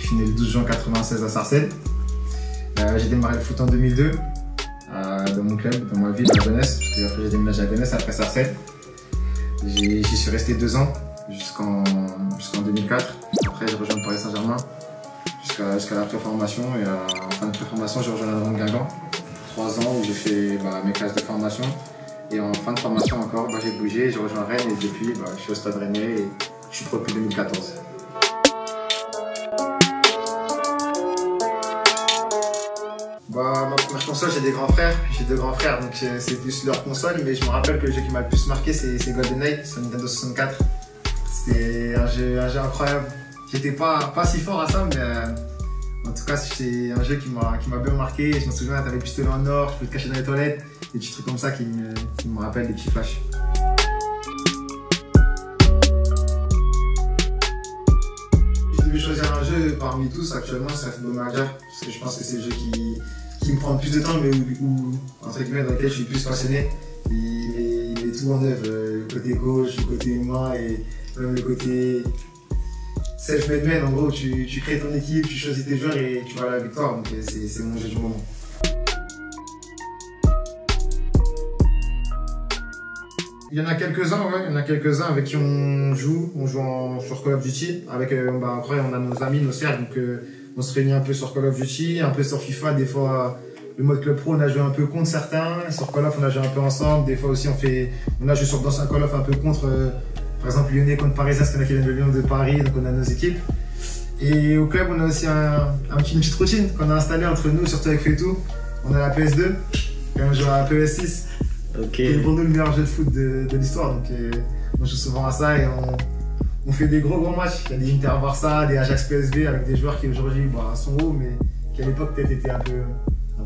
Je suis né le 12 juin 96 à Sarcelles. J'ai démarré le foot en 2002 dans mon club, dans ma ville, à Gonesse. Puis après j'ai déménagé à Gonesse après Sarcelles. J'y suis resté 2 ans jusqu'en 2004. Après j'ai rejoint le Paris Saint-Germain jusqu'à la préformation. Et en fin de préformation j'ai rejoint la Drôme Guingamp. 3 ans où j'ai fait mes classes de formation. Et en fin de formation encore, j'ai bougé, j'ai rejoint Rennes et depuis je suis au Stade Rennais et je suis pro depuis 2014. Ma première console, j'ai des grands frères, donc c'est plus leur console, mais je me rappelle que le jeu qui m'a le plus marqué c'est GoldenEye sur Nintendo 64. C'était un jeu incroyable. J'étais pas si fort à ça, mais en tout cas c'est un jeu qui m'a bien marqué. Je me souviens, t'avais le pistolet en or, je peux te cacher dans les toilettes, des petits trucs comme ça qui me rappellent des petits flashs. Si je devais choisir un jeu parmi tous actuellement, c'est Football Manager, parce que je pense que c'est le jeu qui me prend plus de temps, mais où entre guillemets, dans lequel je suis plus passionné. Il met tout en œuvre, le côté gauche, le côté humain et même le côté self-made man. En gros, tu crées ton équipe, tu choisis tes joueurs et tu vas à la victoire. Donc c'est mon jeu du moment. Il y en a quelques-uns avec qui on joue sur Call of Duty. Après, on a nos amis, nos cercles, donc on se réunit un peu sur Call of Duty, un peu sur FIFA. Des fois, le mode Club Pro, on a joué un peu contre certains. Sur Call of, on a joué un peu ensemble. Des fois aussi, on a joué sur d'anciens Call of un peu contre, par exemple, Lyonnais contre Parisien, parce qu'on a qui viennent de Lyon, de Paris, donc on a nos équipes. Et au club, on a aussi une petite routine qu'on a installée entre nous, surtout avec Fetou. On a la PS2, et on joue à la PS6. Okay. Qui est pour nous le meilleur jeu de foot de l'histoire. Donc on joue souvent à ça et on fait des gros matchs. Il y a des Inter Barça, des Ajax PSV avec des joueurs qui aujourd'hui sont hauts, mais qui à l'époque peut-être étaient un peu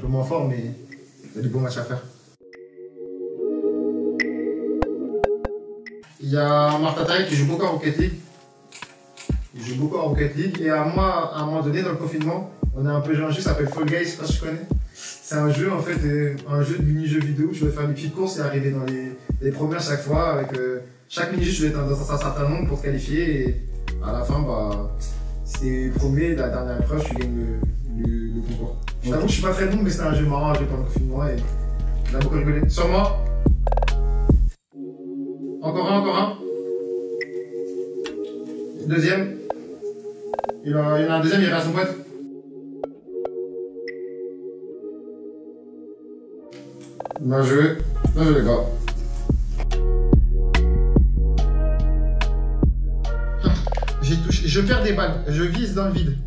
moins forts, mais il y a des beaux matchs à faire. Il y a Martin Taï qui joue beaucoup en Rocket League. Et à un moment donné, dans le confinement, on a un peu joué un jeu qui s'appelle Fall Guys, je sais pas si tu connais. C'est un jeu en fait, un jeu de mini-jeu vidéo où je vais faire des petites courses et arriver dans les premières chaque fois. Avec chaque mini-jeu, je vais être dans un certain nombre pour te qualifier et à la fin, si t'es premier, la dernière épreuve, tu gagnes le concours. Je t'avoue que je suis pas très bon, mais c'était un jeu marrant, un jeu pendant le confinement et on a beaucoup rigolé. Sur moi. Encore un. Deuxième. Il y en a un deuxième, il reste son pote. Bien joué les gars. J'ai touché, je perds des balles, je vise dans le vide.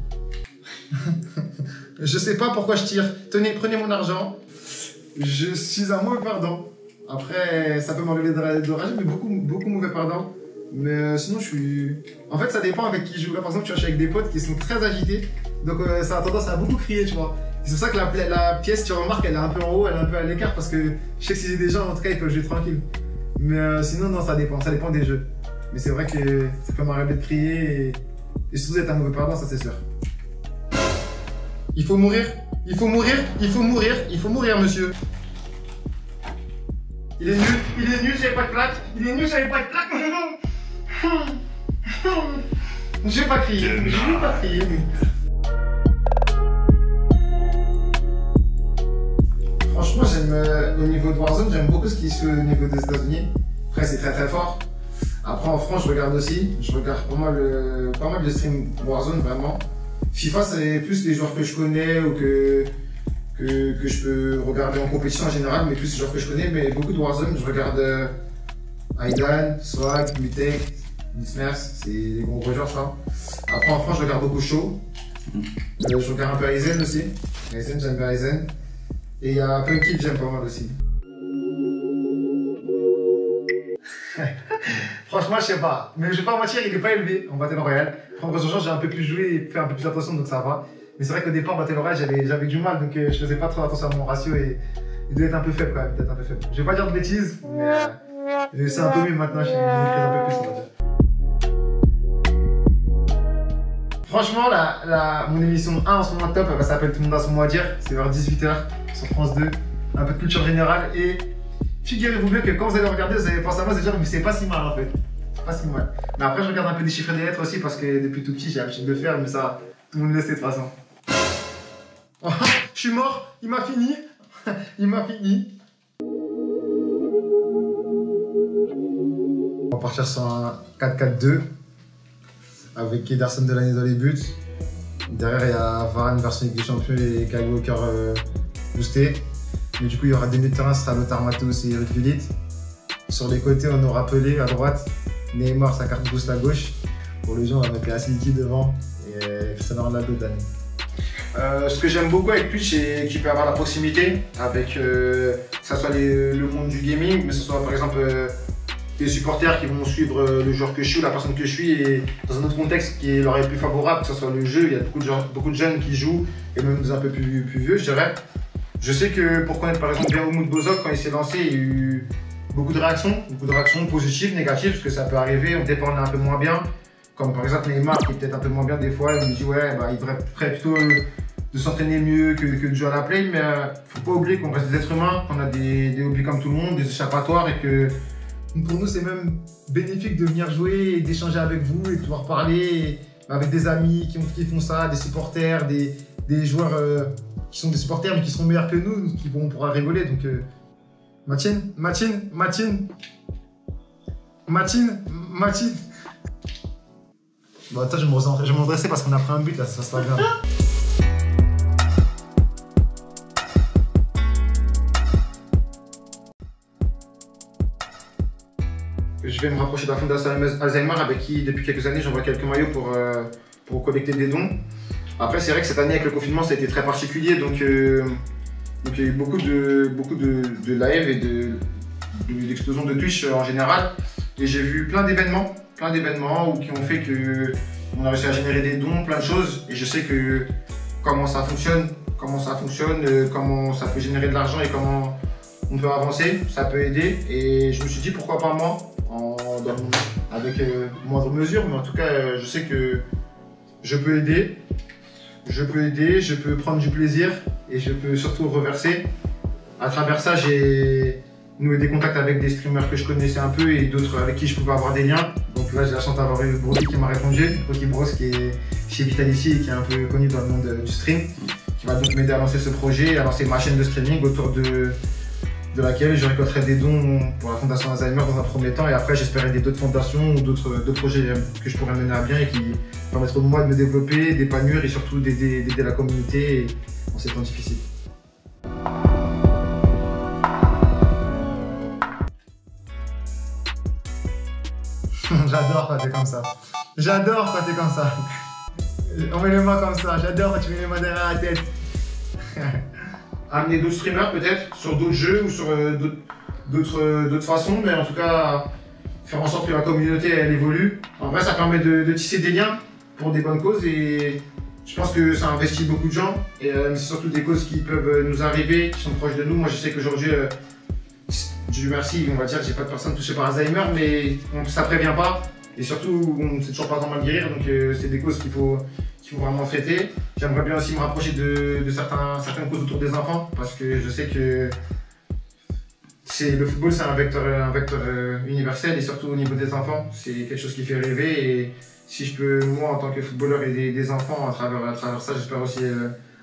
Je sais pas pourquoi je tire. Tenez, prenez mon argent. Je suis un mauvais perdant. Après, ça peut m'enlever de rage, mais beaucoup mauvais perdant. Mais sinon, je suis... En fait, ça dépend avec qui je joue. Là, par exemple, je suis avec des potes qui sont très agités. Donc, ça a tendance à beaucoup crier, tu vois. C'est pour ça que la pièce, tu remarques, elle est un peu en haut, elle est un peu à l'écart parce que je sais que si j'ai des gens, en tout cas, ils peuvent jouer tranquille. Mais sinon, non, ça dépend des jeux. Mais c'est vrai que ça peut m'arriver de crier et surtout d'être un mauvais perdant, ça c'est sûr. Il faut mourir, monsieur. Il est nul, j'avais pas de plaque. J'ai pas crié. Franchement, au niveau de Warzone, j'aime beaucoup ce qui se fait au niveau des États-Unis. Après, c'est très fort. Après, en France, je regarde aussi. Je regarde pas mal de streams Warzone, vraiment. FIFA, c'est plus les joueurs que je connais ou que je peux regarder en compétition en général, mais plus les joueurs que je connais. Mais beaucoup de Warzone, je regarde Aidan, Swag, Mutek, Nismers, c'est des gros joueurs, je crois. Après, en France, je regarde beaucoup Show. Je regarde un peu Aizen aussi. J'aime bien Aizen. Et il y a Punky que j'aime pas mal aussi. Franchement, je sais pas. Mais je vais pas mentir, il est pas élevé en Battle Royale. En gros, j'ai un peu plus joué et fait un peu plus attention, donc ça va. Mais c'est vrai qu'au départ, Battle Royale, j'avais du mal, donc je faisais pas trop attention à mon ratio et il doit être un peu faible quand même, peut-être un peu faible. Je vais pas dire de bêtises, mais c'est un peu mieux maintenant, je maîtrise un peu plus, on va dire. Franchement, mon émission 1 en ce moment top, elle s'appelle Tout le monde a son mot à dire. C'est vers 18 h sur France 2. Un peu de culture générale. Et figurez-vous bien que quand vous allez regarder, vous allez penser à moi, vous allez dire, mais c'est pas si mal en fait. C'est pas si mal. Mais après, je regarde un peu des chiffres et des lettres aussi parce que depuis tout petit, j'ai l'habitude de le faire, mais ça Tout le monde le sait de toute façon. Oh, je suis mort, il m'a fini. Il m'a fini. On va partir sur un 4-4-2 avec Ederson Delaney dans les buts. Derrière, il y a Varane version Ligue des Champions et Kyle Walker boosté. Mais du coup, il y aura des milieux de terrain, ce sera Lothar Matthäus et Eric Gullit. Sur les côtés, on aura Pelé à droite, Neymar, sa carte boost à gauche. Pour les gens, on va mettre Acidity devant et Cristiano Ronaldo dernier. Ce que j'aime beaucoup avec Twitch, c'est qu'il peut avoir la proximité avec que ce soit le monde du gaming, mais que ce soit par exemple des supporters qui vont suivre le joueur que je suis ou la personne que je suis et dans un autre contexte qui leur est plus favorable, que ce soit le jeu. Il y a beaucoup de jeunes qui jouent et même des un peu plus vieux, je dirais. Je sais que pour connaître par exemple bien Umut Bozok, quand il s'est lancé, il y a eu beaucoup de réactions positives, négatives, parce que ça peut arriver, on dépend un peu moins bien. Comme par exemple Neymar qui est peut-être un peu moins bien des fois, il me dit ouais, bah, il devrait plutôt de s'entraîner mieux que de jouer à la play, mais faut pas oublier qu'on reste des êtres humains, qu'on a des hobbies comme tout le monde, des échappatoires et que pour nous c'est même bénéfique de venir jouer et d'échanger avec vous et de pouvoir parler avec des amis qui font ça, des supporters, des joueurs qui sont des supporters mais qui seront meilleurs que nous, on pourra rigoler. Donc Matine. Bon, attends, je vais me redresser parce qu'on a pris un but là, ça se passe bien. Je vais me rapprocher de la Fondation Alzheimer avec qui, depuis quelques années, j'envoie quelques maillots pour collecter des dons. Après, c'est vrai que cette année, avec le confinement, ça a été très particulier, donc il y a eu beaucoup de live et d'explosions de Twitch en général. Et j'ai vu plein d'événements qui ont fait qu'on a réussi à générer des dons, plein de choses. Et je sais que comment ça fonctionne, comment ça peut générer de l'argent et comment on peut avancer, ça peut aider. Et je me suis dit pourquoi pas moi, avec moindre mesure, mais en tout cas je sais que je peux aider, je peux prendre du plaisir et je peux surtout reverser. À travers ça, j'ai noué des contacts avec des streamers que je connaissais un peu et d'autres avec qui je pouvais avoir des liens. Donc là, j'ai la chance d'avoir eu Brody qui m'a répondu, Brody Bros qui est chez Vitality et qui est un peu connu dans le monde du stream, qui va donc m'aider à lancer ce projet, à lancer ma chaîne de streaming autour de laquelle je récolterai des dons pour la Fondation Alzheimer dans un premier temps et après j'espère aider d'autres fondations ou d'autres projets que je pourrais mener à bien et qui permettront de moi de me développer, d'épanouir et surtout d'aider la communauté en ces temps difficiles. J'adore quand t'es comme ça. J'adore quand t'es comme ça. On met les mains comme ça. J'adore quand tu mets les mains derrière la tête. Amener d'autres streamers peut-être sur d'autres jeux ou sur d'autres façons, mais en tout cas faire en sorte que la communauté elle évolue. En vrai, ça permet de tisser des liens pour des bonnes causes et je pense que ça investit beaucoup de gens et c'est surtout des causes qui peuvent nous arriver, qui sont proches de nous. Moi, je sais qu'aujourd'hui, Dieu merci, on va dire que j'ai pas de personnes touchées par Alzheimer, mais ça prévient pas et surtout on ne sait toujours pas comment le guérir, donc c'est des causes qu'il faut vraiment traiter. J'aimerais bien aussi me rapprocher de certaines causes autour des enfants parce que je sais que le football c'est un vecteur universel et surtout au niveau des enfants, c'est quelque chose qui fait rêver et si je peux moi en tant que footballeur aider des enfants à travers ça, j'espère aussi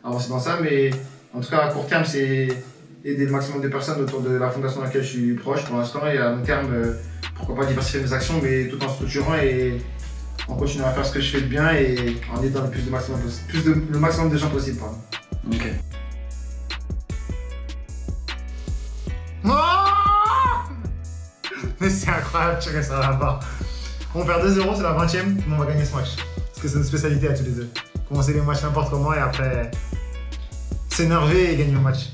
avancer dans ça, mais en tout cas à court terme c'est aider le maximum de personnes autour de la fondation à laquelle je suis proche pour l'instant et à long terme pourquoi pas diversifier mes actions mais tout en structurant et en continuant à faire ce que je fais de bien et en aidant le maximum de gens possible. Pardon. Ok. Oh mais c'est incroyable, tu restes à la barre. On perd 2-0, c'est la 20e, mais on va gagner ce match. Parce que c'est une spécialité à tous les deux. Commencer les matchs n'importe comment et après s'énerver et gagner le match.